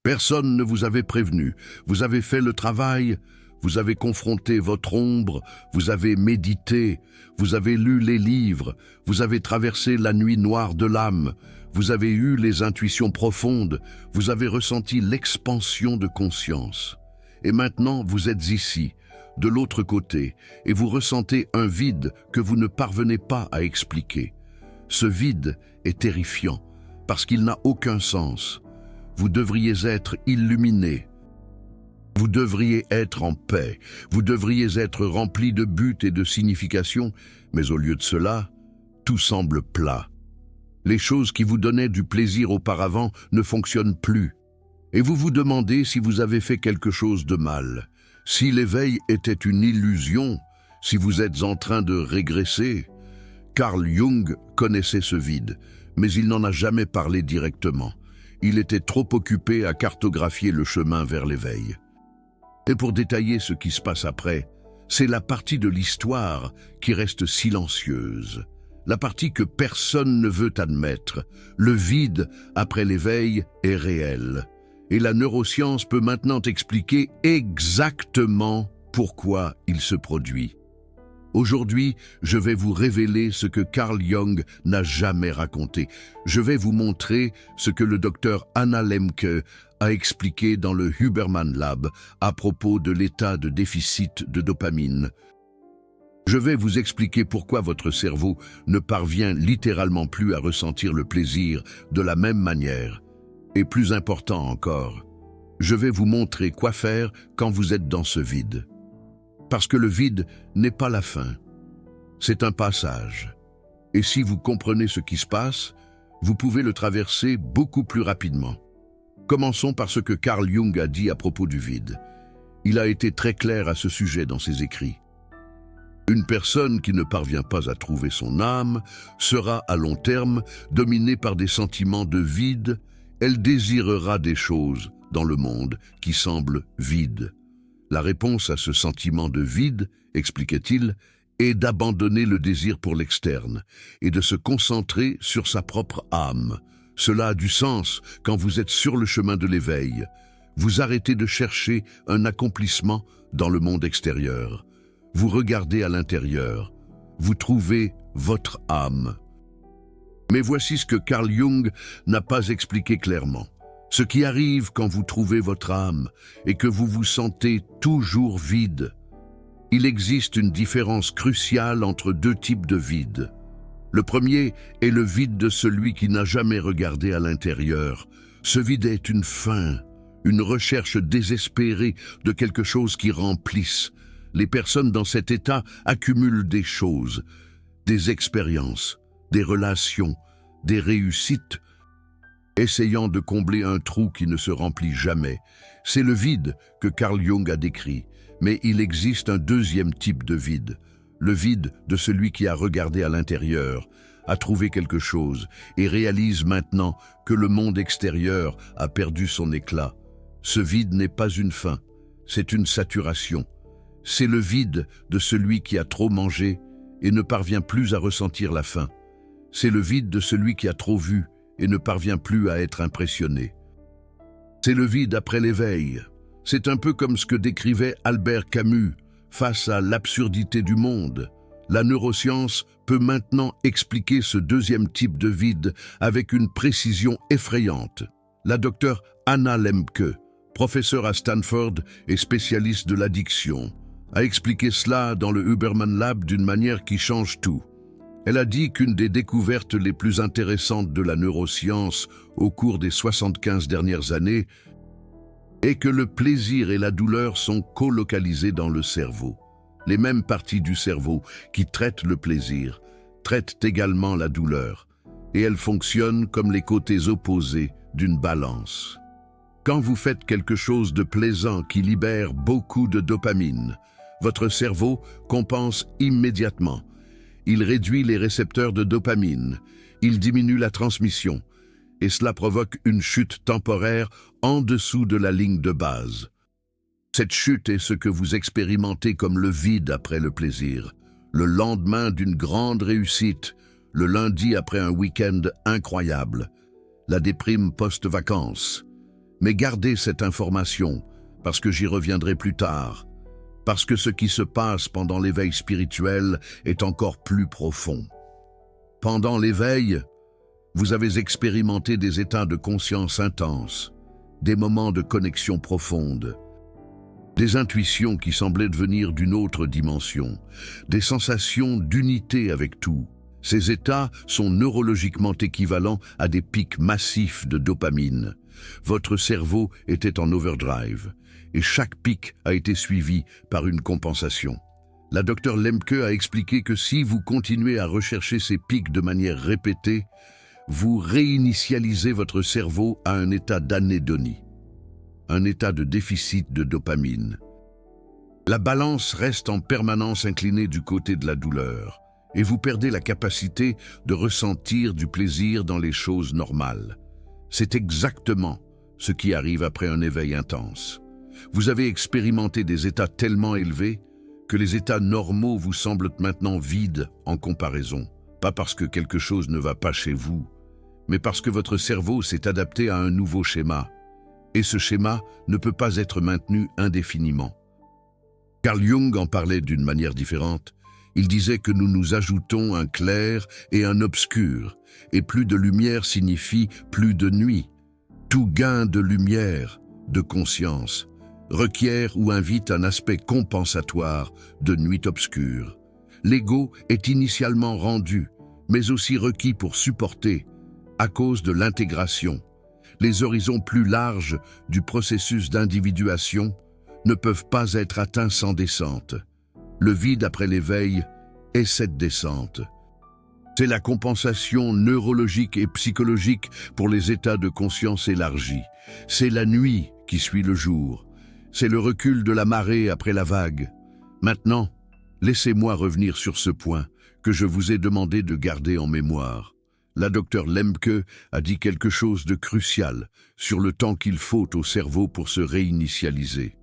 Personne ne vous avait prévenu. Vous avez fait le travail, vous avez confronté votre ombre, vous avez médité, vous avez lu les livres, vous avez traversé la nuit noire de l'âme, vous avez eu les intuitions profondes, vous avez ressenti l'expansion de conscience. Et maintenant, vous êtes ici, de l'autre côté, et vous ressentez un vide que vous ne parvenez pas à expliquer. Ce vide est terrifiant, parce qu'il n'a aucun sens. Vous devriez être illuminé. Vous devriez être en paix. Vous devriez être rempli de buts et de signification, mais au lieu de cela, tout semble plat. Les choses qui vous donnaient du plaisir auparavant ne fonctionnent plus. Et vous vous demandez si vous avez fait quelque chose de mal. Si l'éveil était une illusion, si vous êtes en train de régresser. Carl Jung connaissait ce vide, mais il n'en a jamais parlé directement. Il était trop occupé à cartographier le chemin vers l'éveil. Et pour détailler ce qui se passe après, c'est la partie de l'histoire qui reste silencieuse, la partie que personne ne veut admettre. Le vide après l'éveil est réel. Et la neuroscience peut maintenant expliquer exactement pourquoi il se produit. Aujourd'hui, je vais vous révéler ce que Carl Jung n'a jamais raconté. Je vais vous montrer ce que le docteur Anna Lembke a expliqué dans le Huberman Lab à propos de l'état de déficit de dopamine. Je vais vous expliquer pourquoi votre cerveau ne parvient littéralement plus à ressentir le plaisir de la même manière. Et plus important encore, je vais vous montrer quoi faire quand vous êtes dans ce vide. Parce que le vide n'est pas la fin, c'est un passage. Et si vous comprenez ce qui se passe, vous pouvez le traverser beaucoup plus rapidement. Commençons par ce que Carl Jung a dit à propos du vide. Il a été très clair à ce sujet dans ses écrits. Une personne qui ne parvient pas à trouver son âme sera à long terme dominée par des sentiments de vide. Elle désirera des choses dans le monde qui semblent vides. La réponse à ce sentiment de vide, expliquait-il, est d'abandonner le désir pour l'externe et de se concentrer sur sa propre âme. Cela a du sens quand vous êtes sur le chemin de l'éveil. Vous arrêtez de chercher un accomplissement dans le monde extérieur. Vous regardez à l'intérieur. Vous trouvez votre âme. Mais voici ce que Carl Jung n'a pas expliqué clairement. Ce qui arrive quand vous trouvez votre âme et que vous vous sentez toujours vide. Il existe une différence cruciale entre deux types de vide. Le premier est le vide de celui qui n'a jamais regardé à l'intérieur. Ce vide est une faim, une recherche désespérée de quelque chose qui remplisse. Les personnes dans cet état accumulent des choses, des expériences, des relations, des réussites, essayant de combler un trou qui ne se remplit jamais. C'est le vide que Carl Jung a décrit, mais il existe un deuxième type de vide, le vide de celui qui a regardé à l'intérieur, a trouvé quelque chose et réalise maintenant que le monde extérieur a perdu son éclat. Ce vide n'est pas une faim, c'est une saturation. C'est le vide de celui qui a trop mangé et ne parvient plus à ressentir la faim. C'est le vide de celui qui a trop vu et ne parvient plus à être impressionné. C'est le vide après l'éveil. C'est un peu comme ce que décrivait Albert Camus face à l'absurdité du monde. La neuroscience peut maintenant expliquer ce deuxième type de vide avec une précision effrayante. La docteure Anna Lembke, professeure à Stanford et spécialiste de l'addiction, a expliqué cela dans le Huberman Lab d'une manière qui change tout. Elle a dit qu'une des découvertes les plus intéressantes de la neuroscience au cours des 75 dernières années est que le plaisir et la douleur sont colocalisés dans le cerveau. Les mêmes parties du cerveau qui traitent le plaisir traitent également la douleur, et elles fonctionnent comme les côtés opposés d'une balance. Quand vous faites quelque chose de plaisant qui libère beaucoup de dopamine, votre cerveau compense immédiatement. Il réduit les récepteurs de dopamine, il diminue la transmission, et cela provoque une chute temporaire en dessous de la ligne de base. Cette chute est ce que vous expérimentez comme le vide après le plaisir, le lendemain d'une grande réussite, le lundi après un week-end incroyable, la déprime post-vacances. Mais gardez cette information, parce que j'y reviendrai plus tard, parce que ce qui se passe pendant l'éveil spirituel est encore plus profond. Pendant l'éveil, vous avez expérimenté des états de conscience intenses, des moments de connexion profonde, des intuitions qui semblaient devenir d'une autre dimension, des sensations d'unité avec tout. Ces états sont neurologiquement équivalents à des pics massifs de dopamine. Votre cerveau était en overdrive, et chaque pic a été suivi par une compensation. La Dr Lemke a expliqué que si vous continuez à rechercher ces pics de manière répétée, vous réinitialisez votre cerveau à un état d'anédonie, un état de déficit de dopamine. La balance reste en permanence inclinée du côté de la douleur, et vous perdez la capacité de ressentir du plaisir dans les choses normales. C'est exactement ce qui arrive après un éveil intense. Vous avez expérimenté des états tellement élevés que les états normaux vous semblent maintenant vides en comparaison. Pas parce que quelque chose ne va pas chez vous, mais parce que votre cerveau s'est adapté à un nouveau schéma. Et ce schéma ne peut pas être maintenu indéfiniment. Carl Jung en parlait d'une manière différente. Il disait que nous nous ajoutons un clair et un obscur, et plus de lumière signifie plus de nuit. Tout gain de lumière, de conscience, requiert ou invite un aspect compensatoire de nuit obscure. L'ego est initialement rendu, mais aussi requis pour supporter, à cause de l'intégration. Les horizons plus larges du processus d'individuation ne peuvent pas être atteints sans descente. Le vide après l'éveil est cette descente. C'est la compensation neurologique et psychologique pour les états de conscience élargis. C'est la nuit qui suit le jour. C'est le recul de la marée après la vague. Maintenant, laissez-moi revenir sur ce point que je vous ai demandé de garder en mémoire. La Dr Lemke a dit quelque chose de crucial sur le temps qu'il faut au cerveau pour se réinitialiser.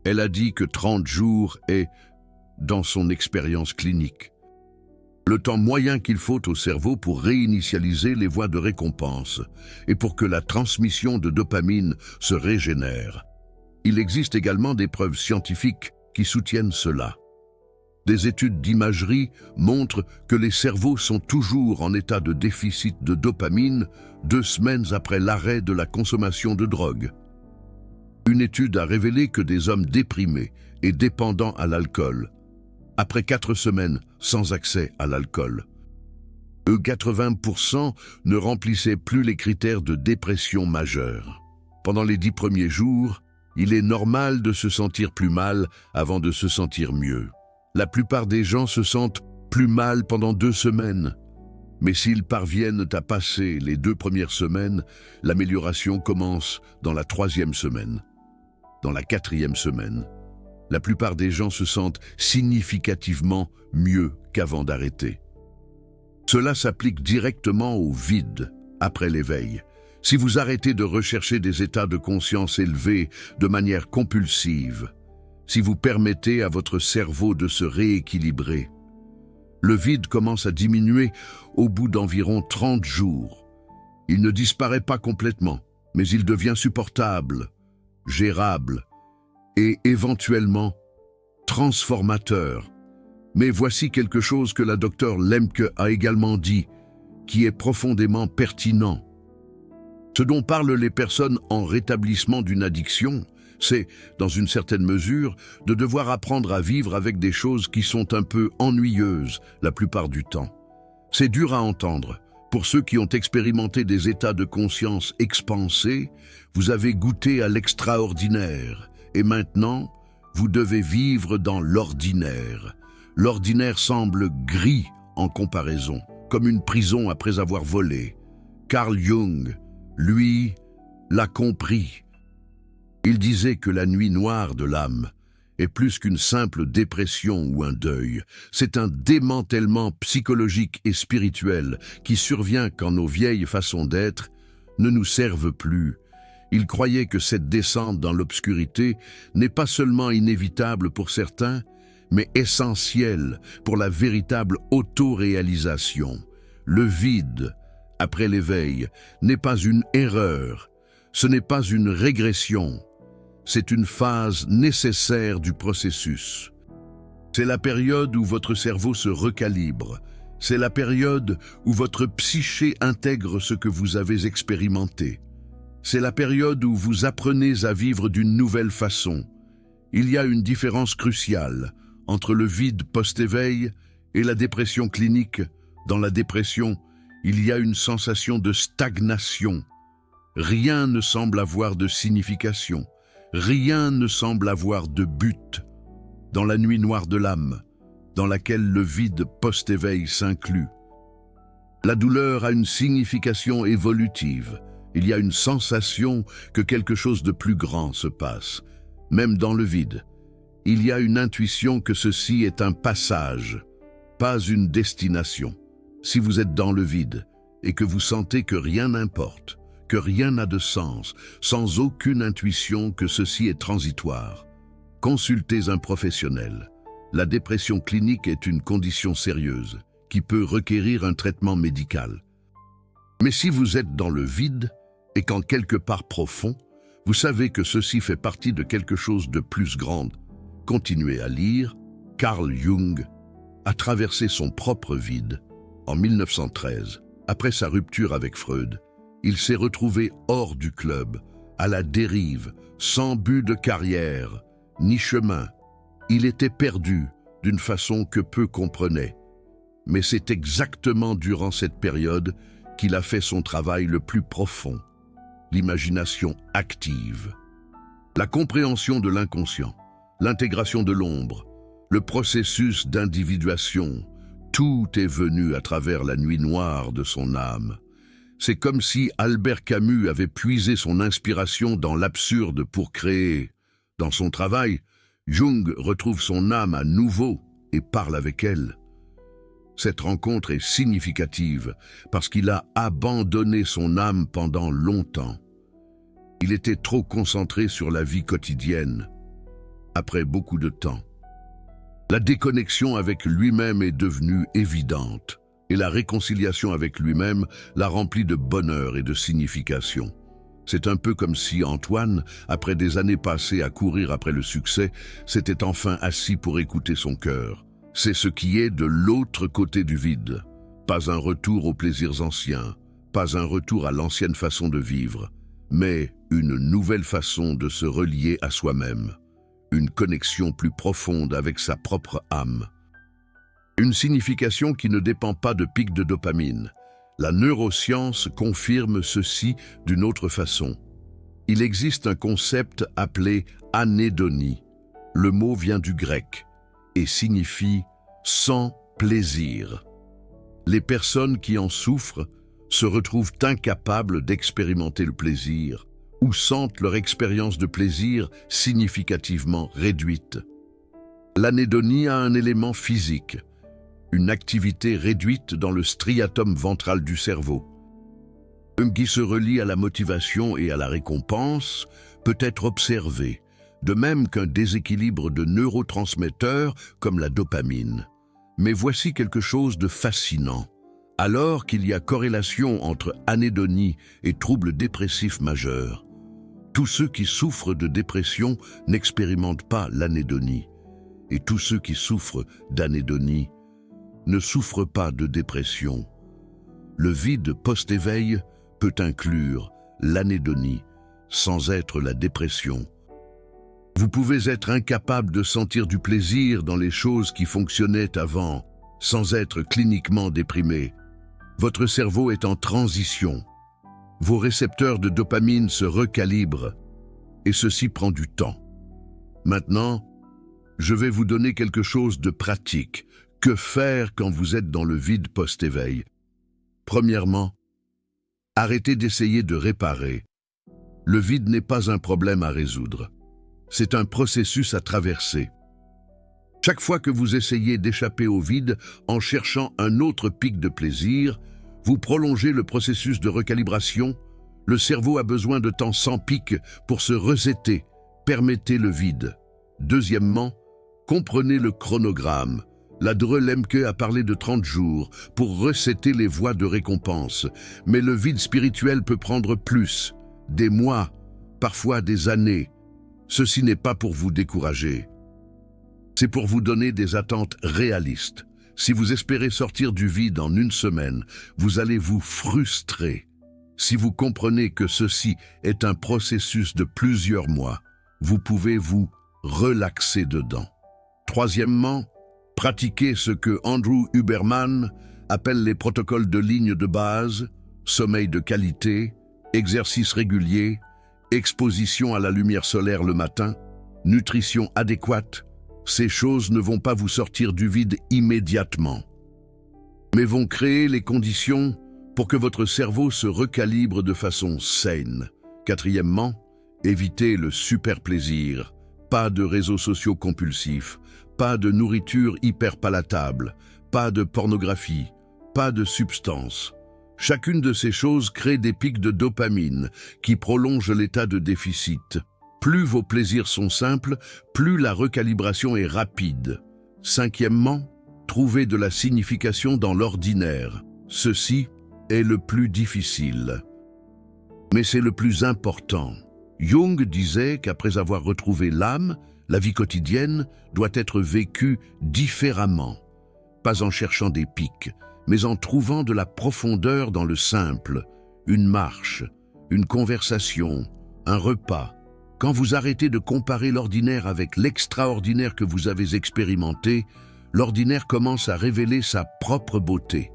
Elle a dit que 30 jours est, dans son expérience clinique, le temps moyen qu'il faut au cerveau pour réinitialiser les voies de récompense et pour que la transmission de dopamine se régénère. Il existe également des preuves scientifiques qui soutiennent cela. Des études d'imagerie montrent que les cerveaux sont toujours en état de déficit de dopamine 2 semaines après l'arrêt de la consommation de drogue. Une étude a révélé que des hommes déprimés et dépendants à l'alcool, après 4 semaines sans accès à l'alcool, 80% ne remplissaient plus les critères de dépression majeure. Pendant les 10 premiers jours, il est normal de se sentir plus mal avant de se sentir mieux. La plupart des gens se sentent plus mal pendant 2 semaines. Mais s'ils parviennent à passer les 2 premières semaines, l'amélioration commence dans la 3e semaine. Dans la 4e semaine, la plupart des gens se sentent significativement mieux qu'avant d'arrêter. Cela s'applique directement au vide après l'éveil. Si vous arrêtez de rechercher des états de conscience élevés de manière compulsive, si vous permettez à votre cerveau de se rééquilibrer, le vide commence à diminuer au bout d'environ 30 jours. Il ne disparaît pas complètement, mais il devient supportable, gérable et éventuellement transformateur. Mais voici quelque chose que la Dr Lemke a également dit, qui est profondément pertinent. Ce dont parlent les personnes en rétablissement d'une addiction, c'est, dans une certaine mesure, de devoir apprendre à vivre avec des choses qui sont un peu ennuyeuses la plupart du temps. C'est dur à entendre. Pour ceux qui ont expérimenté des états de conscience expansés, vous avez goûté à l'extraordinaire, et maintenant, vous devez vivre dans l'ordinaire. L'ordinaire semble gris en comparaison, comme une prison après avoir volé. Carl Jung, lui, l'a compris. Il disait que la nuit noire de l'âme est plus qu'une simple dépression ou un deuil. C'est un démantèlement psychologique et spirituel qui survient quand nos vieilles façons d'être ne nous servent plus. Il croyait que cette descente dans l'obscurité n'est pas seulement inévitable pour certains, mais essentielle pour la véritable autoréalisation. Le vide, après l'éveil, n'est pas une erreur. Ce n'est pas une régression, c'est une phase nécessaire du processus. C'est la période où votre cerveau se recalibre. C'est la période où votre psyché intègre ce que vous avez expérimenté. C'est la période où vous apprenez à vivre d'une nouvelle façon. Il y a une différence cruciale entre le vide post-éveil et la dépression clinique. Dans la dépression, il y a une sensation de stagnation. Rien ne semble avoir de signification. Rien ne semble avoir de but. Dans la nuit noire de l'âme, dans laquelle le vide post-éveil s'inclut. La douleur a une signification évolutive. Il y a une sensation que quelque chose de plus grand se passe. Même dans le vide, il y a une intuition que ceci est un passage, pas une destination. Si vous êtes dans le vide et que vous sentez que rien n'importe, que rien n'a de sens, sans aucune intuition que ceci est transitoire, consultez un professionnel. La dépression clinique est une condition sérieuse qui peut requérir un traitement médical. Mais si vous êtes dans le vide et qu'en quelque part profond, vous savez que ceci fait partie de quelque chose de plus grand, continuez à lire. Carl Jung a traversé son propre vide. En 1913, après sa rupture avec Freud, il s'est retrouvé hors du club, à la dérive, sans but de carrière, ni chemin. Il était perdu d'une façon que peu comprenaient. Mais c'est exactement durant cette période qu'il a fait son travail le plus profond, l'imagination active. La compréhension de l'inconscient, l'intégration de l'ombre, le processus d'individuation, tout est venu à travers la nuit noire de son âme. C'est comme si Albert Camus avait puisé son inspiration dans l'absurde pour créer. Dans son travail, Jung retrouve son âme à nouveau et parle avec elle. Cette rencontre est significative parce qu'il a abandonné son âme pendant longtemps. Il était trop concentré sur la vie quotidienne. Après beaucoup de temps, la déconnexion avec lui-même est devenue évidente et la réconciliation avec lui-même l'a rempli de bonheur et de signification. C'est un peu comme si Antoine, après des années passées à courir après le succès, s'était enfin assis pour écouter son cœur. C'est ce qui est de l'autre côté du vide. Pas un retour aux plaisirs anciens, pas un retour à l'ancienne façon de vivre, mais une nouvelle façon de se relier à soi-même. Une connexion plus profonde avec sa propre âme. Une signification qui ne dépend pas de pics de dopamine. La neuroscience confirme ceci d'une autre façon. Il existe un concept appelé anédonie. Le mot vient du grec et signifie « sans plaisir ». Les personnes qui en souffrent se retrouvent incapables d'expérimenter le plaisir ou sentent leur expérience de plaisir significativement réduite. L'anédonie a un élément physique, une activité réduite dans le striatum ventral du cerveau. Qui se relie à la motivation et à la récompense peut être observé, de même qu'un déséquilibre de neurotransmetteurs comme la dopamine. Mais voici quelque chose de fascinant. Alors qu'il y a corrélation entre anédonie et troubles dépressifs majeurs, tous ceux qui souffrent de dépression n'expérimentent pas l'anédonie, et tous ceux qui souffrent d'anédonie ne souffrent pas de dépression. Le vide post-éveil peut inclure l'anédonie sans être la dépression. Vous pouvez être incapable de sentir du plaisir dans les choses qui fonctionnaient avant, sans être cliniquement déprimé. Votre cerveau est en transition. Vos récepteurs de dopamine se recalibrent, et ceci prend du temps. Maintenant, je vais vous donner quelque chose de pratique. Que faire quand vous êtes dans le vide post-éveil? Premièrement, arrêtez d'essayer de réparer. Le vide n'est pas un problème à résoudre. C'est un processus à traverser. Chaque fois que vous essayez d'échapper au vide en cherchant un autre pic de plaisir, vous prolongez le processus de recalibration. Le cerveau a besoin de temps sans pic pour se resetter. Permettez le vide. Deuxièmement, comprenez le chronogramme. Ladre Lemke a parlé de 30 jours pour resetter les voies de récompense, mais le vide spirituel peut prendre plus. des mois, parfois des années. Ceci n'est pas pour vous décourager. C'est pour vous donner des attentes réalistes. Si vous espérez sortir du vide en une semaine, vous allez vous frustrer. Si vous comprenez que ceci est un processus de plusieurs mois, vous pouvez vous relaxer dedans. Troisièmement, pratiquez ce que Andrew Huberman appelle les protocoles de ligne de base, sommeil de qualité, exercice régulier, exposition à la lumière solaire le matin, nutrition adéquate. Ces choses ne vont pas vous sortir du vide immédiatement, mais vont créer les conditions pour que votre cerveau se recalibre de façon saine. Quatrièmement, évitez le super plaisir. Pas de réseaux sociaux compulsifs, pas de nourriture hyper palatable, pas de pornographie, pas de substances. Chacune de ces choses crée des pics de dopamine qui prolongent l'état de déficit. Plus vos plaisirs sont simples, plus la recalibration est rapide. Cinquièmement, trouvez de la signification dans l'ordinaire. Ceci est le plus difficile, mais c'est le plus important. Jung disait qu'après avoir retrouvé l'âme, la vie quotidienne doit être vécue différemment, pas en cherchant des pics, mais en trouvant de la profondeur dans le simple, une marche, une conversation, un repas. Quand vous arrêtez de comparer l'ordinaire avec l'extraordinaire que vous avez expérimenté, l'ordinaire commence à révéler sa propre beauté.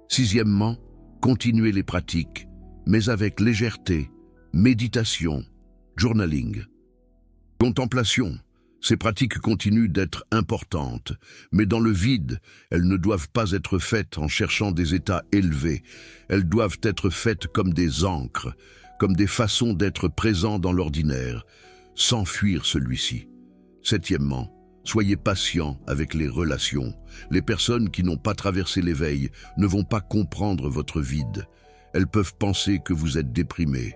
Sixièmement, continuez les pratiques, mais avec légèreté, méditation, journaling. Contemplation. Ces pratiques continuent d'être importantes, mais dans le vide, elles ne doivent pas être faites en cherchant des états élevés. Elles doivent être faites comme des ancres, comme des façons d'être présents dans l'ordinaire, sans fuir celui-ci. Septièmement, soyez patient avec les relations. Les personnes qui n'ont pas traversé l'éveil ne vont pas comprendre votre vide. Elles peuvent penser que vous êtes déprimé.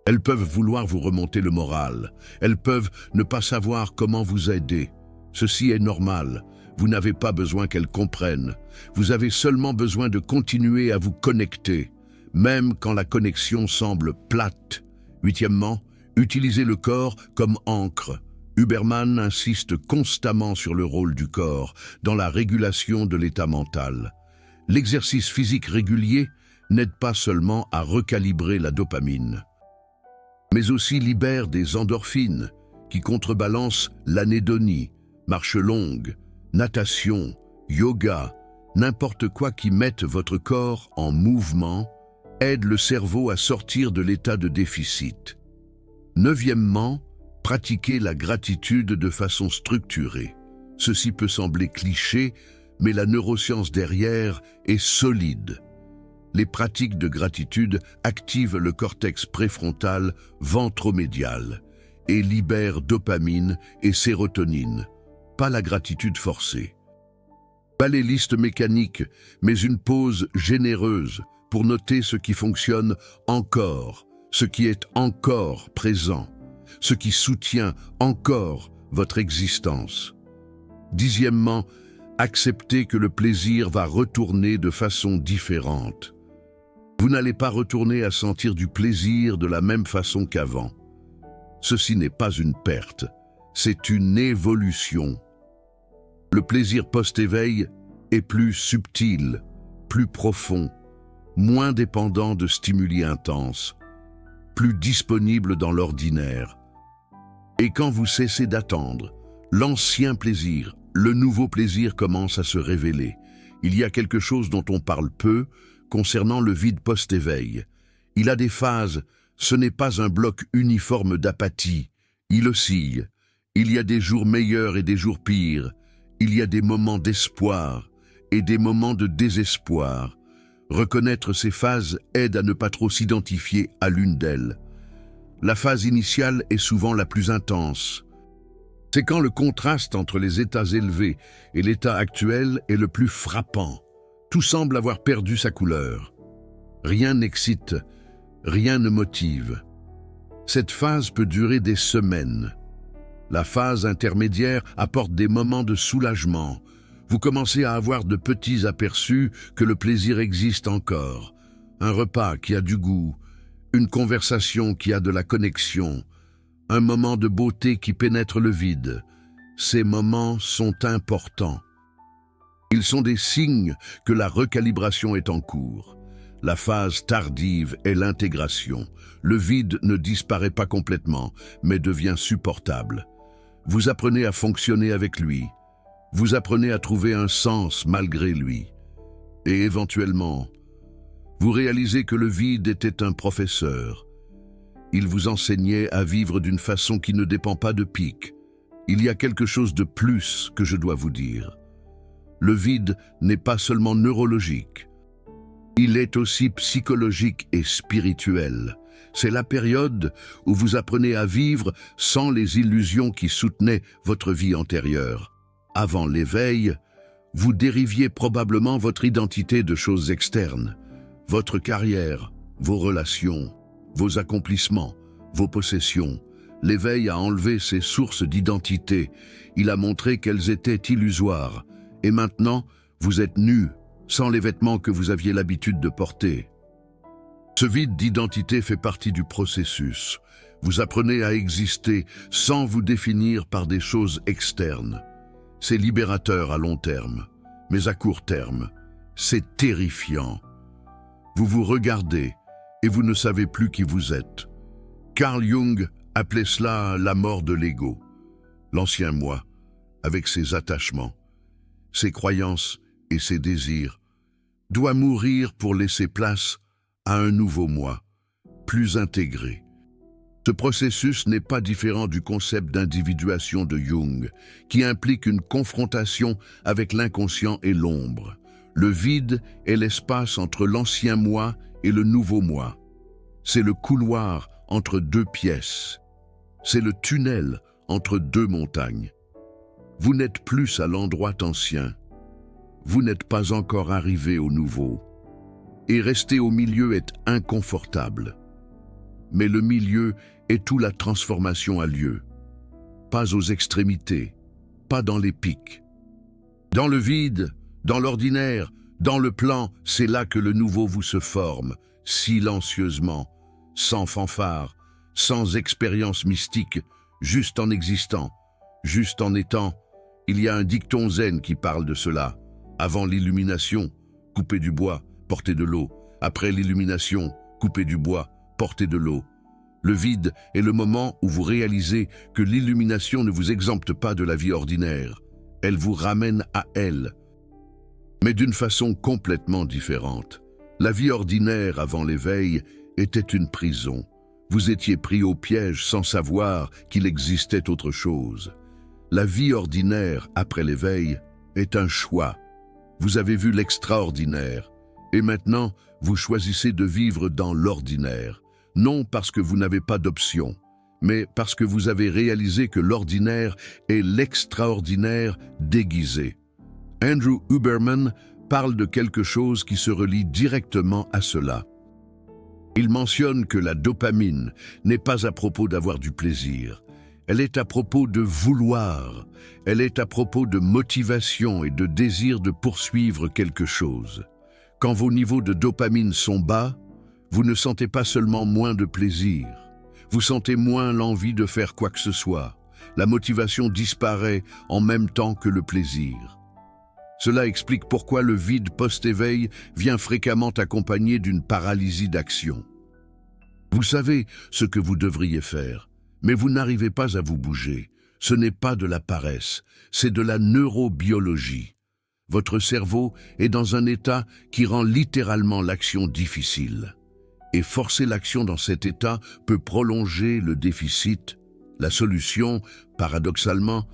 Elles peuvent vouloir vous remonter le moral. Elles peuvent ne pas savoir comment vous aider. Ceci est normal. Vous n'avez pas besoin qu'elles comprennent. Vous avez seulement besoin de continuer à vous connecter, même quand la connexion semble plate. Huitièmement, utilisez le corps comme ancre. Huberman insiste constamment sur le rôle du corps dans la régulation de l'état mental. L'exercice physique régulier n'aide pas seulement à recalibrer la dopamine, mais aussi libère des endorphines qui contrebalancent l'anédonie, marche longue, natation, yoga, n'importe quoi qui mette votre corps en mouvement aide le cerveau à sortir de l'état de déficit. Neuvièmement, pratiquez la gratitude de façon structurée. Ceci peut sembler cliché, mais la neuroscience derrière est solide. Les pratiques de gratitude activent le cortex préfrontal ventromédial et libèrent dopamine et sérotonine, pas la gratitude forcée. Pas les listes mécaniques, mais une pause généreuse pour noter ce qui fonctionne encore, ce qui est encore présent, ce qui soutient encore votre existence. Dixièmement, acceptez que le plaisir va retourner de façon différente. Vous n'allez pas retourner à sentir du plaisir de la même façon qu'avant. Ceci n'est pas une perte, c'est une évolution. Le plaisir post-éveil est plus subtil, plus profond, moins dépendant de stimuli intenses, plus disponible dans l'ordinaire. Et quand vous cessez d'attendre, l'ancien plaisir, le nouveau plaisir commence à se révéler. Il y a quelque chose dont on parle peu concernant le vide post-éveil. Il a des phases, ce n'est pas un bloc uniforme d'apathie. Il oscille. Il y a des jours meilleurs et des jours pires. Il y a des moments d'espoir et des moments de désespoir. Reconnaître ces phases aide à ne pas trop s'identifier à l'une d'elles. La phase initiale est souvent la plus intense. C'est quand le contraste entre les états élevés et l'état actuel est le plus frappant. Tout semble avoir perdu sa couleur. Rien n'excite, rien ne motive. Cette phase peut durer des semaines. La phase intermédiaire apporte des moments de soulagement. Vous commencez à avoir de petits aperçus que le plaisir existe encore. Un repas qui a du goût, une conversation qui a de la connexion, un moment de beauté qui pénètre le vide. Ces moments sont importants. Ils sont des signes que la recalibration est en cours. La phase tardive est l'intégration. Le vide ne disparaît pas complètement, mais devient supportable. Vous apprenez à fonctionner avec lui. Vous apprenez à trouver un sens malgré lui. Et éventuellement, vous réalisez que le vide était un professeur. Il vous enseignait à vivre d'une façon qui ne dépend pas de pic. Il y a quelque chose de plus que je dois vous dire. Le vide n'est pas seulement neurologique. Il est aussi psychologique et spirituel. C'est la période où vous apprenez à vivre sans les illusions qui soutenaient votre vie antérieure. Avant l'éveil, vous dériviez probablement votre identité de choses externes. Votre carrière, vos relations, vos accomplissements, vos possessions. L'éveil a enlevé ces sources d'identité. Il a montré qu'elles étaient illusoires. Et maintenant, vous êtes nus, sans les vêtements que vous aviez l'habitude de porter. Ce vide d'identité fait partie du processus. Vous apprenez à exister sans vous définir par des choses externes. C'est libérateur à long terme, mais à court terme, c'est terrifiant. Vous vous regardez et vous ne savez plus qui vous êtes. Carl Jung appelait cela la mort de l'ego. L'ancien moi, avec ses attachements, ses croyances et ses désirs, doit mourir pour laisser place à un nouveau moi, plus intégré. Ce processus n'est pas différent du concept d'individuation de Jung, qui implique une confrontation avec l'inconscient et l'ombre. Le vide est l'espace entre l'ancien moi et le nouveau moi. C'est le couloir entre deux pièces. C'est le tunnel entre deux montagnes. Vous n'êtes plus à l'endroit ancien. Vous n'êtes pas encore arrivé au nouveau. Et rester au milieu est inconfortable. Mais le milieu est où la transformation a lieu. Pas aux extrémités, pas dans les pics. Dans le vide, dans l'ordinaire, dans le plan, c'est là que le nouveau vous se forme, silencieusement, sans fanfare, sans expérience mystique, juste en existant, juste en étant. Il y a un dicton zen qui parle de cela. Avant l'illumination, coupez du bois, portez de l'eau. Après l'illumination, coupez du bois, portez de l'eau. Le vide est le moment où vous réalisez que l'illumination ne vous exempte pas de la vie ordinaire. Elle vous ramène à elle, mais d'une façon complètement différente. La vie ordinaire avant l'éveil était une prison. Vous étiez pris au piège sans savoir qu'il existait autre chose. La vie ordinaire après l'éveil est un choix. Vous avez vu l'extraordinaire, et maintenant vous choisissez de vivre dans l'ordinaire. Non parce que vous n'avez pas d'option, mais parce que vous avez réalisé que l'ordinaire est l'extraordinaire déguisé. Andrew Huberman parle de quelque chose qui se relie directement à cela. Il mentionne que la dopamine n'est pas à propos d'avoir du plaisir. Elle est à propos de vouloir. Elle est à propos de motivation et de désir de poursuivre quelque chose. Quand vos niveaux de dopamine sont bas, vous ne sentez pas seulement moins de plaisir, vous sentez moins l'envie de faire quoi que ce soit. La motivation disparaît en même temps que le plaisir. Cela explique pourquoi le vide post-éveil vient fréquemment accompagné d'une paralysie d'action. Vous savez ce que vous devriez faire, mais vous n'arrivez pas à vous bouger. Ce n'est pas de la paresse, c'est de la neurobiologie. Votre cerveau est dans un état qui rend littéralement l'action difficile. Et forcer l'action dans cet état peut prolonger le déficit. La solution, paradoxalement,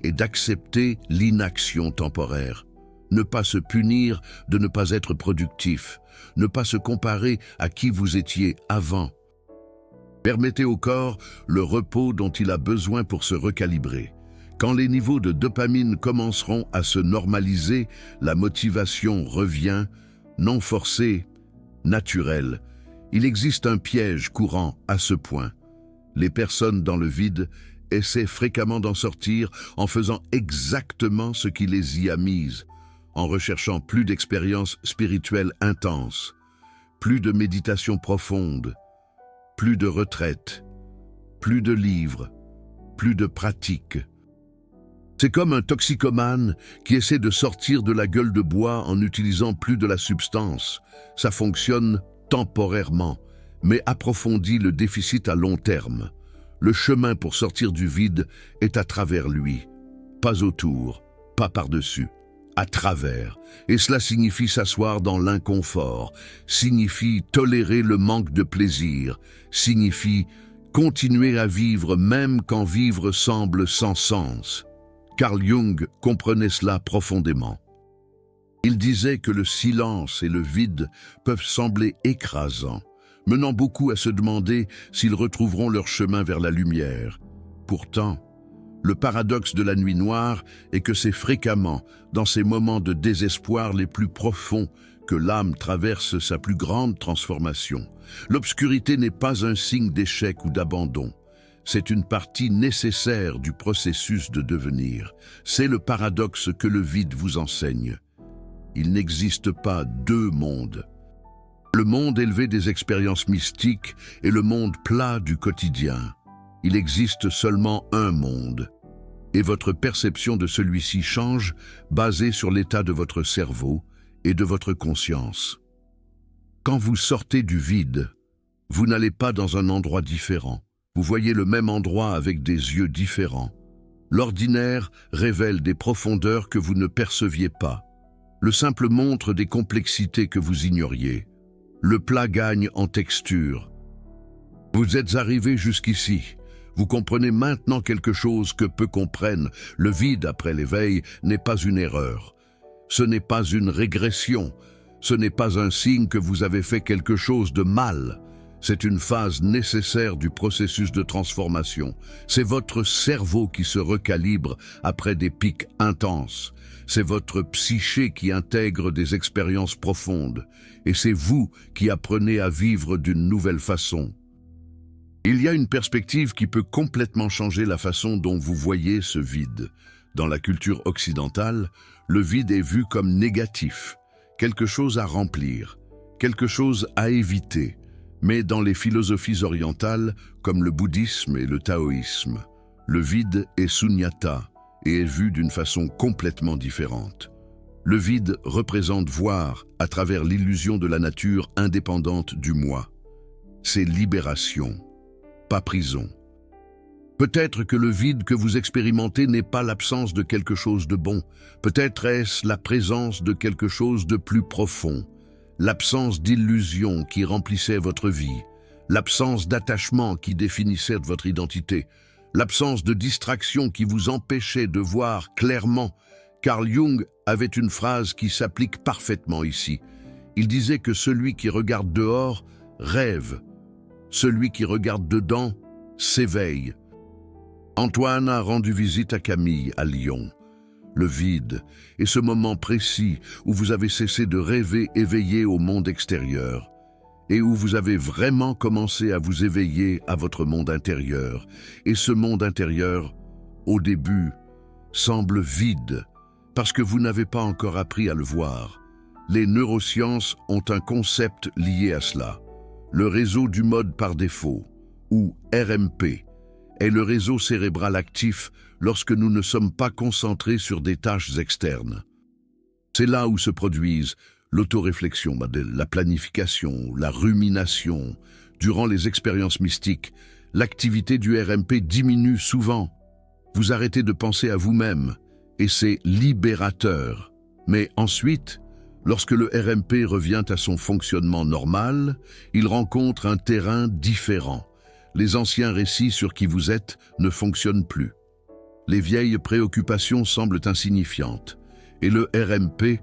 est d'accepter l'inaction temporaire. Ne pas se punir de ne pas être productif, ne pas se comparer à qui vous étiez avant. Permettez au corps le repos dont il a besoin pour se recalibrer. Quand les niveaux de dopamine commenceront à se normaliser, la motivation revient, non forcée, naturelle. Il existe un piège courant à ce point. Les personnes dans le vide essaient fréquemment d'en sortir en faisant exactement ce qui les y a mises, en recherchant plus d'expériences spirituelles intenses, plus de méditation profonde, plus de retraite, plus de livres, plus de pratiques. C'est comme un toxicomane qui essaie de sortir de la gueule de bois en n'utilisant plus de la substance. Ça fonctionne temporairement, mais approfondit le déficit à long terme. Le chemin pour sortir du vide est à travers lui, pas autour, pas par-dessus, à travers. Et cela signifie s'asseoir dans l'inconfort, signifie tolérer le manque de plaisir, signifie continuer à vivre même quand vivre semble sans sens. Carl Jung comprenait cela profondément. Il disait que le silence et le vide peuvent sembler écrasants, menant beaucoup à se demander s'ils retrouveront leur chemin vers la lumière. Pourtant, le paradoxe de la nuit noire est que c'est fréquemment, dans ces moments de désespoir les plus profonds, que l'âme traverse sa plus grande transformation. L'obscurité n'est pas un signe d'échec ou d'abandon. C'est une partie nécessaire du processus de devenir. C'est le paradoxe que le vide vous enseigne. Il n'existe pas deux mondes. Le monde élevé des expériences mystiques et le monde plat du quotidien. Il existe seulement un monde. Et votre perception de celui-ci change basée sur l'état de votre cerveau et de votre conscience. Quand vous sortez du vide, vous n'allez pas dans un endroit différent. Vous voyez le même endroit avec des yeux différents. L'ordinaire révèle des profondeurs que vous ne perceviez pas. Le simple montre des complexités que vous ignoriez. Le plat gagne en texture. Vous êtes arrivé jusqu'ici. Vous comprenez maintenant quelque chose que peu comprennent. Le vide après l'éveil n'est pas une erreur. Ce n'est pas une régression. Ce n'est pas un signe que vous avez fait quelque chose de mal. C'est une phase nécessaire du processus de transformation. C'est votre cerveau qui se recalibre après des pics intenses. C'est votre psyché qui intègre des expériences profondes. Et c'est vous qui apprenez à vivre d'une nouvelle façon. Il y a une perspective qui peut complètement changer la façon dont vous voyez ce vide. Dans la culture occidentale, le vide est vu comme négatif, quelque chose à remplir, quelque chose à éviter. Mais dans les philosophies orientales, comme le bouddhisme et le taoïsme, le vide est sunyata et est vu d'une façon complètement différente. Le vide représente voir à travers l'illusion de la nature indépendante du moi. C'est libération, pas prison. Peut-être que le vide que vous expérimentez n'est pas l'absence de quelque chose de bon. Peut-être est-ce la présence de quelque chose de plus profond. L'absence d'illusion qui remplissait votre vie, l'absence d'attachement qui définissait votre identité, l'absence de distraction qui vous empêchait de voir clairement. Carl Jung avait une phrase qui s'applique parfaitement ici. Il disait que celui qui regarde dehors rêve, celui qui regarde dedans s'éveille. Antoine a rendu visite à Camille à Lyon. Le vide est ce moment précis où vous avez cessé de rêver éveillé au monde extérieur et où vous avez vraiment commencé à vous éveiller à votre monde intérieur. Et ce monde intérieur, au début, semble vide parce que vous n'avez pas encore appris à le voir. Les neurosciences ont un concept lié à cela. Le réseau du mode par défaut, ou RMP, est le réseau cérébral actif lorsque nous ne sommes pas concentrés sur des tâches externes. C'est là où se produisent l'autoréflexion, la planification, la rumination. Durant les expériences mystiques, l'activité du RMP diminue souvent. Vous arrêtez de penser à vous-même, et c'est libérateur. Mais ensuite, lorsque le RMP revient à son fonctionnement normal, il rencontre un terrain différent. Les anciens récits sur qui vous êtes ne fonctionnent plus. Les vieilles préoccupations semblent insignifiantes, et le RMP,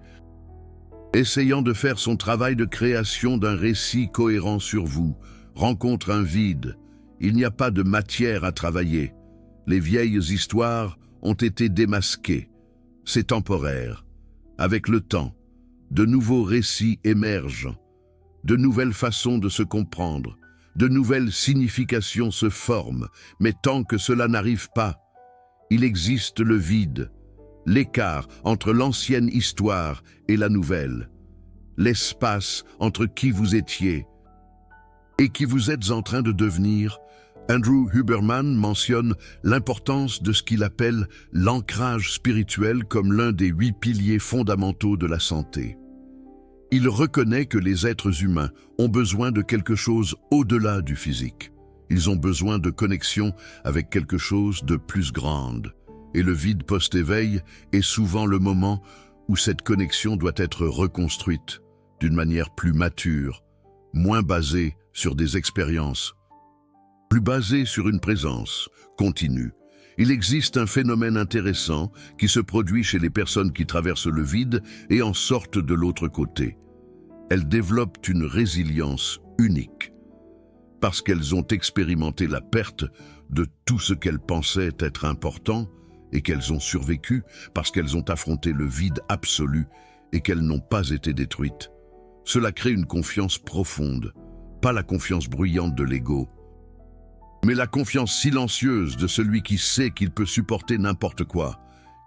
essayant de faire son travail de création d'un récit cohérent sur vous, rencontre un vide. Il n'y a pas de matière à travailler. Les vieilles histoires ont été démasquées. C'est temporaire. Avec le temps, de nouveaux récits émergent, de nouvelles façons de se comprendre, de nouvelles significations se forment, mais tant que cela n'arrive pas, il existe le vide, l'écart entre l'ancienne histoire et la nouvelle, l'espace entre qui vous étiez et qui vous êtes en train de devenir. Andrew Huberman mentionne l'importance de ce qu'il appelle l'ancrage spirituel comme l'un des 8 piliers fondamentaux de la santé. Il reconnaît que les êtres humains ont besoin de quelque chose au-delà du physique. Ils ont besoin de connexion avec quelque chose de plus grande. Et le vide post-éveil est souvent le moment où cette connexion doit être reconstruite d'une manière plus mature, moins basée sur des expériences, plus basée sur une présence continue. Il existe un phénomène intéressant qui se produit chez les personnes qui traversent le vide et en sortent de l'autre côté. Elles développent une résilience unique, parce qu'elles ont expérimenté la perte de tout ce qu'elles pensaient être important et qu'elles ont survécu, parce qu'elles ont affronté le vide absolu et qu'elles n'ont pas été détruites. Cela crée une confiance profonde, pas la confiance bruyante de l'ego, mais la confiance silencieuse de celui qui sait qu'il peut supporter n'importe quoi.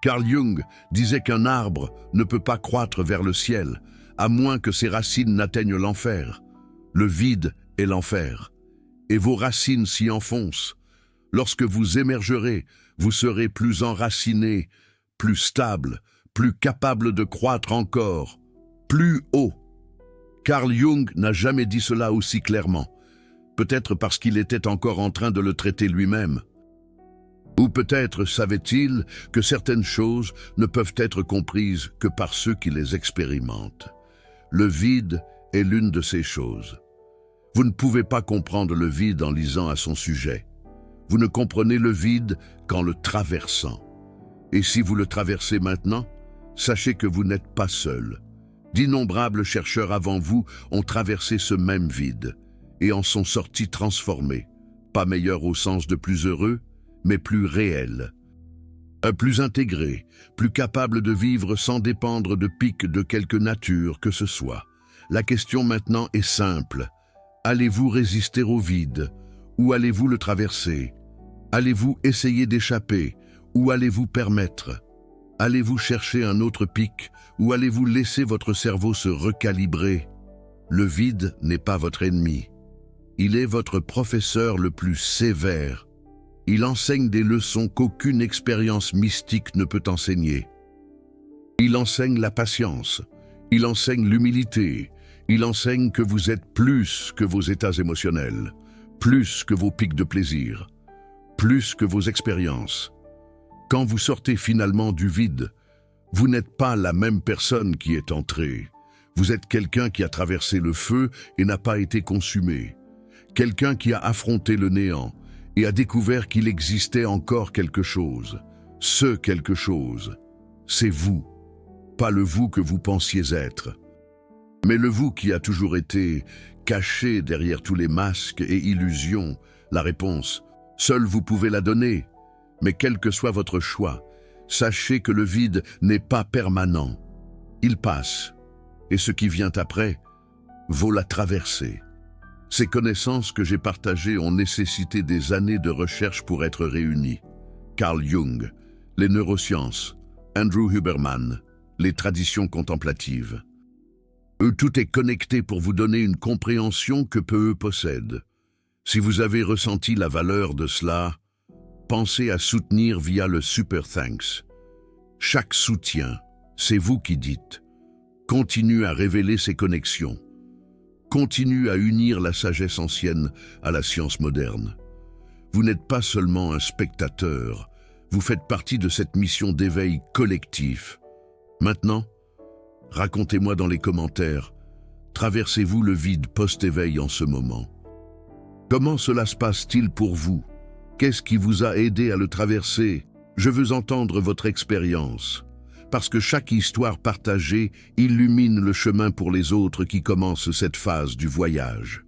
Carl Jung disait qu'un arbre ne peut pas croître vers le ciel, à moins que ses racines n'atteignent l'enfer. Le vide est l'enfer, et vos racines s'y enfoncent. Lorsque vous émergerez, vous serez plus enraciné, plus stable, plus capable de croître encore, plus haut. Carl Jung n'a jamais dit cela aussi clairement, peut-être parce qu'il était encore en train de le traiter lui-même. Ou peut-être savait-il que certaines choses ne peuvent être comprises que par ceux qui les expérimentent. Le vide est l'une de ces choses. Vous ne pouvez pas comprendre le vide en lisant à son sujet. Vous ne comprenez le vide qu'en le traversant. Et si vous le traversez maintenant, sachez que vous n'êtes pas seul. D'innombrables chercheurs avant vous ont traversé ce même vide et en sont sortis transformés, pas meilleurs au sens de plus heureux, mais plus réels. Plus intégrés, plus capables de vivre sans dépendre de pics de quelque nature que ce soit. La question maintenant est simple. Allez-vous résister au vide ou allez-vous le traverser? Allez-vous essayer d'échapper ou allez-vous permettre? Allez-vous chercher un autre pic ou allez-vous laisser votre cerveau se recalibrer? Le vide n'est pas votre ennemi. Il est votre professeur le plus sévère. Il enseigne des leçons qu'aucune expérience mystique ne peut enseigner. Il enseigne la patience, il enseigne l'humilité, il enseigne que vous êtes plus que vos états émotionnels, plus que vos pics de plaisir, plus que vos expériences. Quand vous sortez finalement du vide, vous n'êtes pas la même personne qui est entrée. Vous êtes quelqu'un qui a traversé le feu et n'a pas été consumé. Quelqu'un qui a affronté le néant et a découvert qu'il existait encore quelque chose. Ce quelque chose, c'est vous, pas le vous que vous pensiez être, mais le vous qui a toujours été caché derrière tous les masques et illusions. La réponse, seul vous pouvez la donner, mais quel que soit votre choix, sachez que le vide n'est pas permanent. Il passe, et ce qui vient après vaut la traversée. Ces connaissances que j'ai partagées ont nécessité des années de recherche pour être réunies. Carl Jung, les neurosciences, Andrew Huberman, les traditions contemplatives. Tout est connecté pour vous donner une compréhension que peu possèdent. Si vous avez ressenti la valeur de cela, pensez à soutenir via le Super Thanks. Chaque soutien, c'est vous qui dites, continue à révéler ces connexions. Continue à unir la sagesse ancienne à la science moderne. Vous n'êtes pas seulement un spectateur, vous faites partie de cette mission d'éveil collectif. Maintenant, racontez-moi dans les commentaires, traversez-vous le vide post-éveil en ce moment? Comment cela se passe-t-il pour vous? Qu'est-ce qui vous a aidé à le traverser? Je veux entendre votre expérience. Parce que chaque histoire partagée illumine le chemin pour les autres qui commencent cette phase du voyage.